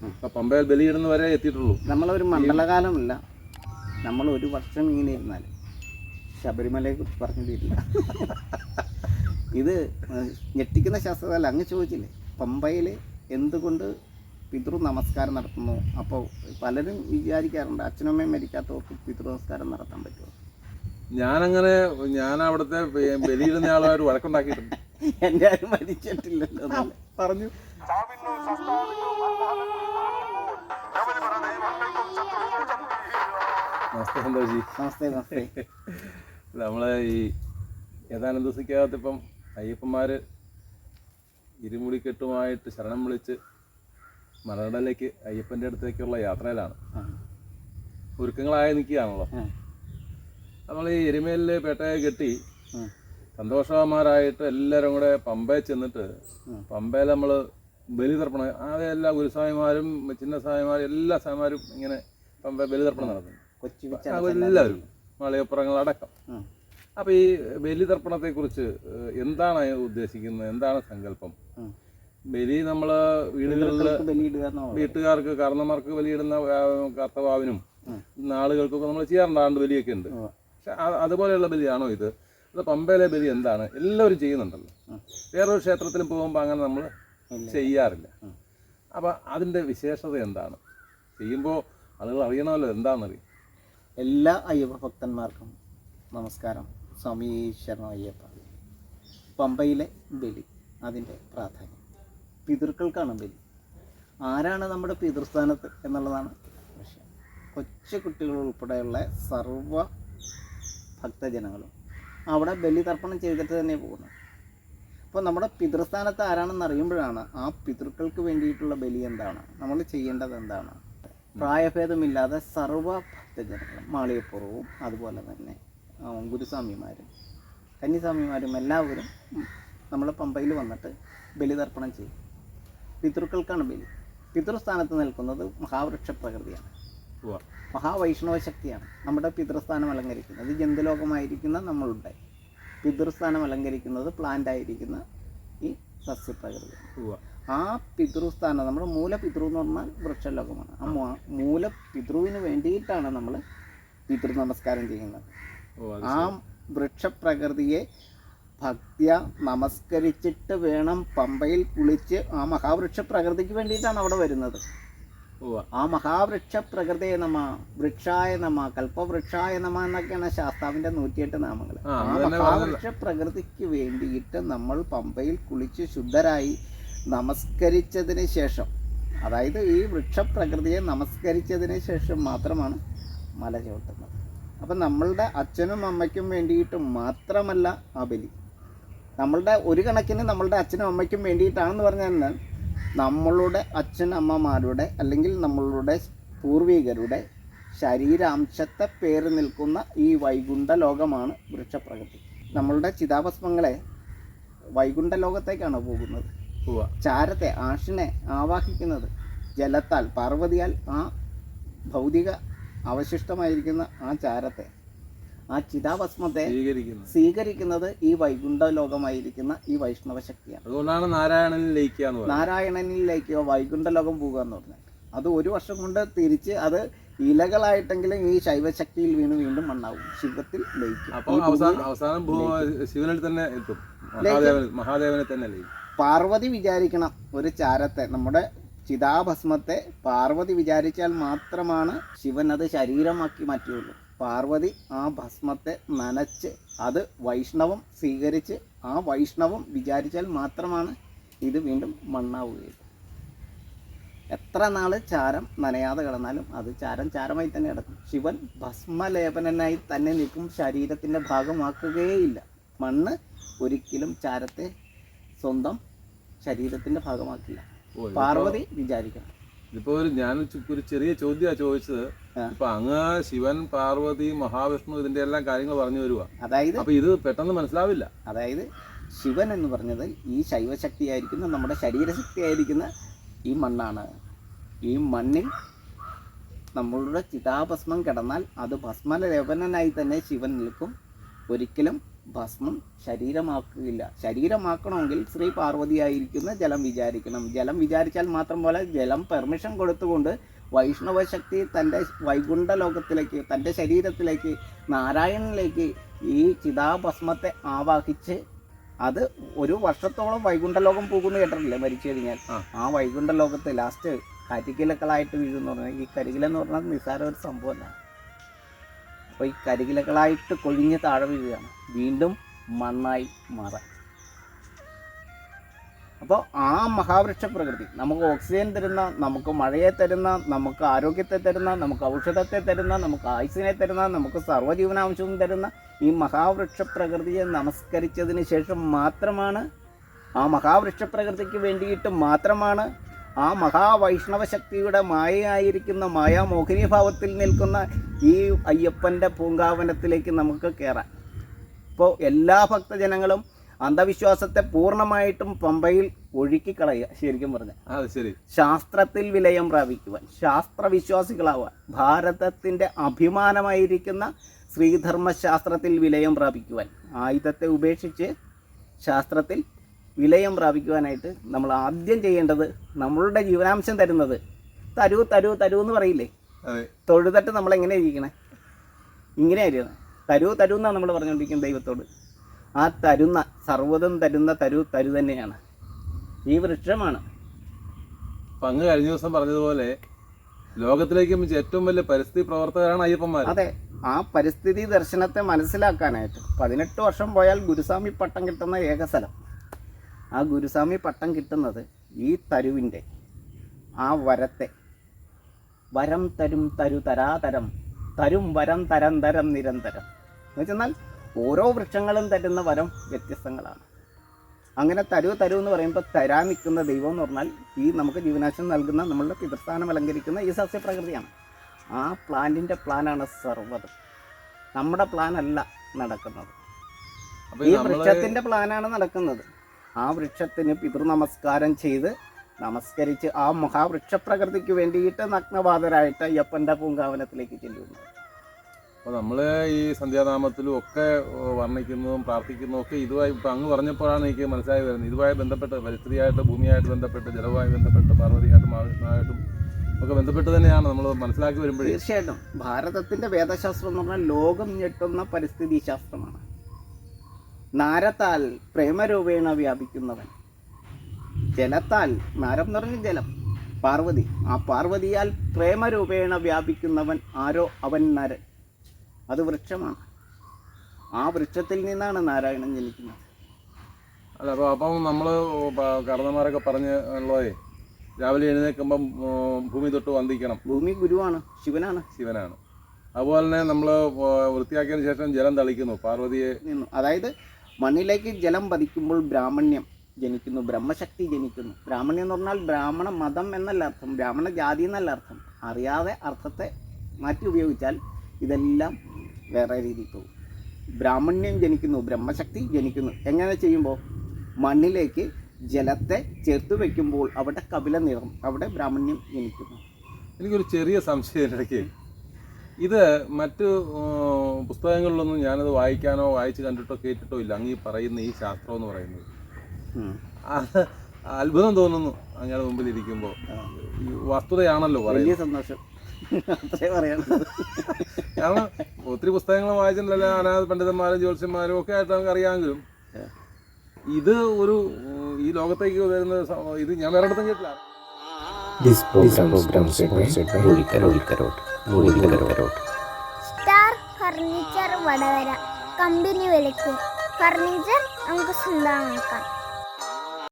അപ്പം പമ്പയിൽ ബലിയിടുന്നവരെ എത്തിയിട്ടുള്ളൂ. നമ്മളൊരു മണ്ഡലകാലമല്ല, നമ്മൾ ഒരു വർഷം ഇങ്ങനെ ഇരുന്നാൽ ശബരിമലയെ കുറിച്ച് പറഞ്ഞു തീരില്ല. ഇത് ഞെട്ടിക്കുന്ന ശാസ്ത്രമല്ല. അങ്ങ് ചോദിച്ചില്ലേ പമ്പയിൽ എന്തുകൊണ്ട് പിതൃ നമസ്കാരം നടത്തുന്നു? അപ്പോൾ പലരും വിചാരിക്കാറുണ്ട് അച്ഛനമ്മയും മരിക്കാത്തവർക്ക് പിതൃ നമസ്കാരം നടത്താൻ പറ്റുമോ? ഞാൻ അവിടുത്തെ ബലിയിടുന്ന ആളുമായിട്ട് വഴക്കുണ്ടാക്കിയിട്ടുണ്ട്. എൻ്റെ ആരും മരിച്ചിട്ടില്ലല്ലോ പറഞ്ഞു. നമസ്തേ സന്തോഷി. നമസ്തേ നമസ്തേ. നമ്മളെ ഈ ഏതാനും ദിവസക്കകത്ത് ഇപ്പം അയ്യപ്പന്മാർ ഇരുമുടിക്കെട്ടുമായിട്ട് ശരണം വിളിച്ച് മലകടലിലേക്ക് അയ്യപ്പൻ്റെ അടുത്തേക്കുള്ള യാത്രയിലാണ്. ഒരുക്കങ്ങളായി നിൽക്കുകയാണല്ലോ. നമ്മൾ ഈ എരുമേലിൽ പേട്ടയെ കെട്ടി സന്തോഷവാന്മാരായിട്ട് എല്ലാവരും കൂടെ പമ്പയിൽ ചെന്നിട്ട് പമ്പയിൽ നമ്മൾ ബലിതർപ്പണം, എല്ലാ ഗുരുസ്വാമിമാരും ചിന്ന സ്വാമിമാരും എല്ലാ സ്വാമിമാരും ഇങ്ങനെ പമ്പ ബലിതർപ്പണം നടത്തുന്നു. എല്ലാവരും മലയപ്പുറങ്ങളടക്കം. അപ്പോൾ ഈ ബലിതർപ്പണത്തെക്കുറിച്ച് എന്താണ് ഉദ്ദേശിക്കുന്നത്? എന്താണ് സങ്കല്പം? ബലി നമ്മൾ വീട്ടുകാർക്ക് കാരണന്മാർക്ക് ബലിയിടുന്ന കർത്തവാവിനും നാളുകൾക്കൊക്കെ നമ്മൾ ചെയ്യാറുണ്ട്, ബലിയൊക്കെ ഉണ്ട്. പക്ഷെ അതുപോലെയുള്ള ബലിയാണോ ഇത്? അത് പമ്പയിലെ ബലി എന്താണ്? എല്ലാവരും ചെയ്യുന്നുണ്ടല്ലോ. വേറൊരു ക്ഷേത്രത്തിലും പോകുമ്പോൾ അങ്ങനെ നമ്മൾ ചെയ്യാറില്ല. അപ്പം അതിൻ്റെ വിശേഷത എന്താണ്? ചെയ്യുമ്പോൾ ആളുകൾ അറിയണമല്ലോ എന്താണെന്നറിയും. എല്ലാ അയ്യപ്പ ഭക്തന്മാർക്കും നമസ്കാരം. സ്വാമി ശരണം അയ്യപ്പ. പമ്പയിലെ ബലി, അതിൻ്റെ പ്രാധാന്യം. പിതൃക്കൾക്കാണ് ബലി. ആരാണ് നമ്മുടെ പിതൃസ്ഥാനത്ത് എന്നുള്ളതാണ് വിഷയം. കൊച്ചു കുട്ടികൾ ഉൾപ്പെടെയുള്ള സർവ്വ ഭക്തജനങ്ങളും അവിടെ ബലിതർപ്പണം ചെയ്തിട്ട് തന്നെ പോകുന്നത്. അപ്പോൾ നമ്മുടെ പിതൃസ്ഥാനത്ത് ആരാണെന്ന് അറിയുമ്പോഴാണ് ആ പിതൃക്കൾക്ക് വേണ്ടിയിട്ടുള്ള ബലി എന്താണ്, നമ്മൾ ചെയ്യേണ്ടത് എന്താണ്. പ്രായഭേദമില്ലാതെ സർവ്വ ഭക്തജനങ്ങളും മാളികപ്പുറവും അതുപോലെ തന്നെ ഗുരുസ്വാമിമാരും കന്യസ്വാമിമാരും എല്ലാവരും നമ്മൾ പമ്പയിൽ വന്നിട്ട് ബലിതർപ്പണം ചെയ്യും. പിതൃക്കൾക്കാണ് ബലി. പിതൃസ്ഥാനത്ത് നിൽക്കുന്നത് മഹാവൃക്ഷ പ്രകൃതിയാണ്, മഹാവൈഷ്ണവ ശക്തിയാണ്. നമ്മുടെ പിതൃസ്ഥാനം അലങ്കരിക്കുന്നത് ജന്തുലോകമായിരിക്കുന്ന നമ്മളുടെ പിതൃസ്ഥാനം അലങ്കരിക്കുന്നത് പ്ലാന്റ് ആയിരിക്കുന്ന ഈ സസ്യപ്രകൃതിയാണ്. ആ പിതൃസ്ഥാനം നമ്മുടെ മൂലപിതൃ എന്ന് പറഞ്ഞാൽ വൃക്ഷലോകമാണ്. ആ മൂലപിതൃവിന് വേണ്ടിയിട്ടാണ് നമ്മൾ പിതൃ നമസ്കാരം ചെയ്യുന്നത്. ആ വൃക്ഷപ്രകൃതിയെ ഭക്ത്യ നമസ്കരിച്ചിട്ട് വേണം പമ്പയിൽ കുളിച്ച് ആ മഹാവൃക്ഷ പ്രകൃതിക്ക് വേണ്ടിയിട്ടാണ് അവിടെ വരുന്നത്. ആ മഹാവൃക്ഷ പ്രകൃതിയെ നമ, വൃക്ഷായ നമ, കൽപ്പവൃക്ഷായ നമ എന്നൊക്കെയാണ് ശാസ്താവിൻ്റെ 108 നാമങ്ങൾ. ആ മഹാവൃക്ഷ പ്രകൃതിക്ക് വേണ്ടിയിട്ട് നമ്മൾ പമ്പയിൽ കുളിച്ച് ശുദ്ധരായി നമസ്കരിച്ചതിന് ശേഷം, അതായത് ഈ വൃക്ഷപ്രകൃതിയെ നമസ്കരിച്ചതിന് ശേഷം മാത്രമാണ് മല ചവിട്ടുന്നത്. അപ്പം നമ്മളുടെ അച്ഛനും അമ്മയ്ക്കും വേണ്ടിയിട്ട് മാത്രമല്ല ആ ബലി. നമ്മളുടെ ഒരു കണക്കിന് നമ്മളുടെ അച്ഛനും അമ്മയ്ക്കും വേണ്ടിയിട്ടാണെന്ന് പറഞ്ഞാൽ നമ്മളുടെ അച്ഛനമ്മമാരുടെ അല്ലെങ്കിൽ നമ്മളുടെ പൂർവികരുടെ ശരീരാംശത്തെ പേര് നിൽക്കുന്ന ഈ വൈകുണ്ഠ ലോകമാണ് വൃക്ഷപ്രകൃതി. നമ്മളുടെ ചിതാഭസ്മങ്ങളെ വൈകുണ്ഠ ലോകത്തേക്കാണ് പോകുന്നത്. ചാരത്തെ, ആഷിനെ ആവാഹിക്കുന്നത് ജലത്താൽ, പാർവതിയാൽ ആ ഭൗതിക അവശിഷ്ടമായിരിക്കുന്ന ആ ചാരത്തെ, ആ ചിതാഭസ്മത്തെ സ്വീകരിക്കുന്നത് ഈ വൈകുണ്ഠ ലോകമായിരിക്കുന്ന ഈ വൈഷ്ണവ ശക്തിയാണ്. അതുകൊണ്ടാണ് നാരായണനിൽ ലയിക്കുക, വൈകുണ്ഠ ലോകം പോകുക എന്ന് പറഞ്ഞാൽ. അത് ഒരു വർഷം കൊണ്ട് തിരിച്ച് അത് ഇലകളായിട്ടെങ്കിലും ഈ ശൈവശക്തിയിൽ വീണ്ടും മണ്ണാവും, ശിവത്തിൽ ലയിക്കും. അവസാനം ശിവനിൽ തന്നെ എത്തും, മഹാദേവനെ തന്നെ ലയിക്കും. പാർവതി വിചാരിക്കണം ഒരു ചാരത്തെ, നമ്മുടെ ചിതാഭസ്മത്തെ പാർവതി വിചാരിച്ചാൽ മാത്രമാണ് ശിവൻ അത് ശരീരമാക്കി മാറ്റുകയുള്ളൂ. പാർവതി ആ ഭസ്മത്തെ നനച്ച് അത് വൈഷ്ണവം സ്വീകരിച്ച് ആ വൈഷ്ണവം വിചാരിച്ചാൽ മാത്രമാണ് ഇത് വീണ്ടും മണ്ണാവുകയുള്ളൂ. എത്ര നാൾ ചാരം നനയാതെ കിടന്നാലും അത് ചാരമായി തന്നെ കിടക്കും. ശിവൻ ഭസ്മലേപനായി തന്നെ നിൽക്കും, ശരീരത്തിൻ്റെ ഭാഗമാക്കുകയേയില്ല. മണ്ണ് ഒരിക്കലും ചാരത്തെ സ്വന്തം ശരീരത്തിൻ്റെ ഭാഗമാക്കില്ല. പാർവതി വിചാരിക്കണം. ഇതിപ്പോ ഞാൻ ഒരു ചെറിയ ചോദ്യമാണ് ചോദിച്ചത്. ഇപ്പൊ അങ്ങ് ശിവൻ, പാർവതി, മഹാവിഷ്ണു ഇതിന്റെ എല്ലാം കാര്യങ്ങൾ പറഞ്ഞു തരുക. അതായത് അപ്പൊ ഇത് പെട്ടെന്ന് മനസ്സിലാവില്ല. അതായത് ശിവൻ എന്ന് പറഞ്ഞത് ഈ ശൈവശക്തിയായിരിക്കുന്ന നമ്മുടെ ശരീരശക്തിയായിരിക്കുന്ന ഈ മണ്ണാണ്. ഈ മണ്ണിൽ നമ്മളുടെ ചിതാഭസ്മം കിടന്നാൽ അത് ഭസ്മലേപനായി തന്നെ ശിവൻ നിൽക്കും. ഒരിക്കലും ഭസ്മം ശരീരമാക്കുകയില്ല. ശരീരമാക്കണമെങ്കിൽ ശ്രീ പാർവതിയായിരിക്കുന്ന ജലം വിചാരിക്കണം. ജലം വിചാരിച്ചാൽ മാത്രം പോലെ ജലം പെർമിഷൻ കൊടുത്തുകൊണ്ട് വൈഷ്ണവ ശക്തി തൻ്റെ വൈകുണ്ഠ ലോകത്തിലേക്ക്, തൻ്റെ ശരീരത്തിലേക്ക്, നാരായണനിലേക്ക് ഈ ചിതാഭസ്മത്തെ ആവാഹിച്ച് അത് ഒരു വർഷത്തോളം വൈകുണ്ഠ ലോകം പോകുന്നു കേട്ടിട്ടില്ലേ മരിച്ചു കഴിഞ്ഞാൽ. ആ വൈകുണ്ഠ ലോകത്ത് ലാസ്റ്റ് കരികിലകളായിട്ട് വീഴുമെന്ന് പറഞ്ഞാൽ, ഈ കരികിലെന്ന് പറഞ്ഞാൽ നിസ്സാര ഒരു സംഭവമല്ല. അപ്പോൾ ഈ കരികിലകളായിട്ട് കൊഴിഞ്ഞ് താഴെ വീഴുകയാണ്, വീണ്ടും മണ്ണായി മാറാൻ. അപ്പോൾ ആ മഹാവൃക്ഷ പ്രകൃതി നമുക്ക് ഓക്സിജൻ തരുന്ന, നമുക്ക് മഴയെ തരുന്ന, നമുക്ക് ആരോഗ്യത്തെ തരുന്ന, നമുക്ക് ഔഷധത്തെ തരുന്ന, നമുക്ക് ആയുസ്സിനെ തരുന്ന, നമുക്ക് സർവ്വജീവനാംശവും തരുന്ന ഈ മഹാവൃക്ഷ പ്രകൃതിയെ നമസ്കരിച്ചതിന് ശേഷം മാത്രമാണ്, ആ മഹാവൃക്ഷ പ്രകൃതിക്ക് വേണ്ടിയിട്ട് മാത്രമാണ് ആ മഹാവൈഷ്ണവ ശക്തിയുടെ മായയായിരിക്കുന്ന മായാമോഹിനിഭാവത്തിൽ നിൽക്കുന്ന ഈ അയ്യപ്പൻ്റെ പൂങ്കാവനത്തിലേക്ക് നമുക്ക് കയറാം. ഇപ്പോൾ എല്ലാ ഭക്തജനങ്ങളും അന്ധവിശ്വാസത്തെ പൂർണ്ണമായിട്ടും പമ്പയിൽ ഒഴുക്കിക്കളയുക. ശരിക്കും പറഞ്ഞാൽ ശരി, ശാസ്ത്രത്തിൽ വിലയം പ്രാപിക്കുവാൻ, ശാസ്ത്രവിശ്വാസികളാവാൻ, ഭാരതത്തിൻ്റെ അഭിമാനമായിരിക്കുന്ന ശ്രീധർമ്മശാസ്ത്രത്തിൽ വിലയം പ്രാപിക്കുവാൻ, ആയുധത്തെ ഉപേക്ഷിച്ച് ശാസ്ത്രത്തിൽ വിലയം പ്രാപിക്കുവാനായിട്ട് നമ്മൾ ആദ്യം ചെയ്യേണ്ടത്, നമ്മളുടെ ജീവനാംശം തരുന്നത് തരൂ തരൂ തരൂ എന്ന് പറയില്ലേ, തൊഴുതട്ട് നമ്മളെങ്ങനെ ഇരിക്കണേ, ഇങ്ങനെയായിരിക്കണം. തരൂ തരൂ എന്നാണ് നമ്മൾ പറഞ്ഞുകൊണ്ടിരിക്കുന്നത് ദൈവത്തോട്. ആ തരുന്ന, സർവ്വതും തരുന്ന തരൂ തരു തന്നെയാണ്, ഈ വൃക്ഷമാണ്. അപ്പം അങ്ങ് കഴിഞ്ഞ ദിവസം പറഞ്ഞതുപോലെ ലോകത്തിലേക്ക് ഏറ്റവും വലിയ പരിസ്ഥിതി പ്രവർത്തകരാണ് അയ്യപ്പന്മാർ. അതെ, ആ പരിസ്ഥിതി ദർശനത്തെ മനസ്സിലാക്കാനായിട്ട് 18 വർഷം പോയാൽ ഗുരുസ്വാമി പട്ടം കിട്ടുന്ന ഏക സ്ഥലം. ആ ഗുരുസ്വാമി പട്ടം കിട്ടുന്നത് ഈ തരുവിൻ്റെ ആ വരത്തെ, വരം തരും തരു തരാതരം, തരും വരം തരം തരം നിരന്തരം എന്ന് വെച്ചെന്നാൽ ഓരോ വൃക്ഷങ്ങളും തരുന്ന വരം വ്യത്യസ്തങ്ങളാണ്. അങ്ങനെ തരൂ തരൂ എന്ന് പറയുമ്പോൾ തരാൻ നിൽക്കുന്ന ദൈവം എന്ന് പറഞ്ഞാൽ ഈ നമുക്ക് ജീവനാശം നൽകുന്ന, നമ്മളുടെ പിതൃസ്ഥാനം അലങ്കരിക്കുന്ന ഈ സസ്യപ്രകൃതിയാണ്. ആ പ്ലാന്റിൻ്റെ പ്ലാനാണ് സർവ്വതും. നമ്മുടെ പ്ലാനല്ല നടക്കുന്നത്, ഈ വൃക്ഷത്തിൻ്റെ പ്ലാനാണ് നടക്കുന്നത്. ആ വൃക്ഷത്തിന് പിതൃനമസ്കാരം ചെയ്ത് നമസ്കരിച്ച് ആ മഹാവൃക്ഷപ്രകൃതിക്ക് വേണ്ടിയിട്ട് നഗ്നപാതരായിട്ട് അയ്യപ്പൻ്റെ പൂങ്കാവനത്തിലേക്ക് ചെല്ലുന്നു. അപ്പോൾ നമ്മൾ ഈ സന്ധ്യാനാമത്തിലും ഒക്കെ വർണ്ണിക്കുന്നതും പ്രാർത്ഥിക്കുന്നതും ഒക്കെ ഇതുമായി ഇപ്പം അങ്ങ് പറഞ്ഞപ്പോഴാണ് എനിക്ക് മനസ്സിലായി വരുന്നത്. ഇതുമായി ബന്ധപ്പെട്ട് പരിസ്ഥിതിയായിട്ട്, ഭൂമിയായിട്ട് ബന്ധപ്പെട്ട്, ജലവുമായി ബന്ധപ്പെട്ട്, പാർവതിയായിട്ടും മഹാവിഷ്ണുവായിട്ടും ഒക്കെ ബന്ധപ്പെട്ട് തന്നെയാണ് നമ്മൾ മനസ്സിലാക്കി വരുമ്പോഴേ. തീർച്ചയായിട്ടും ഭാരതത്തിൻ്റെ വേദശാസ്ത്രം എന്ന് പറഞ്ഞാൽ ലോകം ഞെട്ടുന്ന പരിസ്ഥിതി ശാസ്ത്രമാണ്. നാരത്താൽ പ്രേമരൂപേണ വ്യാപിക്കുന്നവൻ, ജലത്താൽ, നാരം എന്ന് പറഞ്ഞ ജലം, പാർവതി, ആ പാർവതിയാൽ പ്രേമരൂപേണ വ്യാപിക്കുന്നവൻ ആരോ അവൻ നരൻ. അത് വൃക്ഷമാണ്. ആ വൃക്ഷത്തിൽ നിന്നാണ് നാരായണൻ ജനിക്കുന്നത്. അല്ല, അപ്പം നമ്മൾ കർണന്മാരൊക്കെ പറഞ്ഞ് ഉള്ളതേ, രാവിലെ എഴുന്നേൽക്കുമ്പം ഭൂമി തൊട്ട് വന്ദിക്കണം. ഭൂമി ഗുരുവാണ്, ശിവനാണ്. അതുപോലെ തന്നെ നമ്മൾ വൃത്തിയാക്കിയതിന് ശേഷം ജലം തളിക്കുന്നു പാർവതിയെ നിന്നു. അതായത് മണ്ണിലേക്ക് ജലം പതിക്കുമ്പോൾ ബ്രാഹ്മണ്യം ജനിക്കുന്നു, ബ്രഹ്മശക്തി ജനിക്കുന്നു. ബ്രാഹ്മണ്യം എന്ന് പറഞ്ഞാൽ ബ്രാഹ്മണ മതം എന്നല്ല അർത്ഥം, ബ്രാഹ്മണ ജാതി എന്നല്ല അർത്ഥം. അറിയാതെ അർത്ഥത്തെ മാറ്റി ഉപയോഗിച്ചാൽ ഇതെല്ലാം വേറെ രീതിയിൽ പോകും. ബ്രാഹ്മണ്യം ജനിക്കുന്നു, ബ്രഹ്മശക്തി ജനിക്കുന്നു. എങ്ങനെ ചെയ്യുമ്പോൾ മണ്ണിലേക്ക് ജലത്തെ ചേർത്ത് വയ്ക്കുമ്പോൾ അവിടെ കപില നിറം, അവിടെ ബ്രാഹ്മണ്യം ജനിക്കുന്നു. എനിക്കൊരു ചെറിയ സംശയം ഇടയ്ക്ക്, ഇത് മറ്റ് പുസ്തകങ്ങളിലൊന്നും ഞാനത് വായിക്കാനോ വായിച്ച് കണ്ടിട്ടോ കേട്ടിട്ടോ ഇല്ല. അങ്ങ് ഈ പറയുന്ന ഈ ശാസ്ത്രം എന്ന് പറയുന്നത് അത് അത്ഭുതം തോന്നുന്നു അങ്ങയുടെ മുമ്പിൽ ഇരിക്കുമ്പോൾ. വസ്തുതയാണല്ലോ വലിയ സന്തോഷം, അത്രേ പറയാനുള്ളൂ. കാരണം ഒത്തിരി പുസ്തകങ്ങൾ വായിച്ചിട്ടുണ്ടല്ലോ, അനാഥ പണ്ഡിതന്മാരും ജ്യോത്സ്യന്മാരും ഒക്കെ ആയിട്ട് നമുക്ക് അറിയാമെങ്കിലും ഇത് ഒരു ഈ ലോകത്തേക്ക് വരുന്ന ഇത് ഞാൻ വേറെ ഇടത്തും കേട്ടില്ല. സ്റ്റാർ ഫർണിച്ചർ വടകര, കമ്പനി വിലയ്ക്ക് ഫർണിച്ചർ നമുക്ക് സ്വന്തമാക്കാം.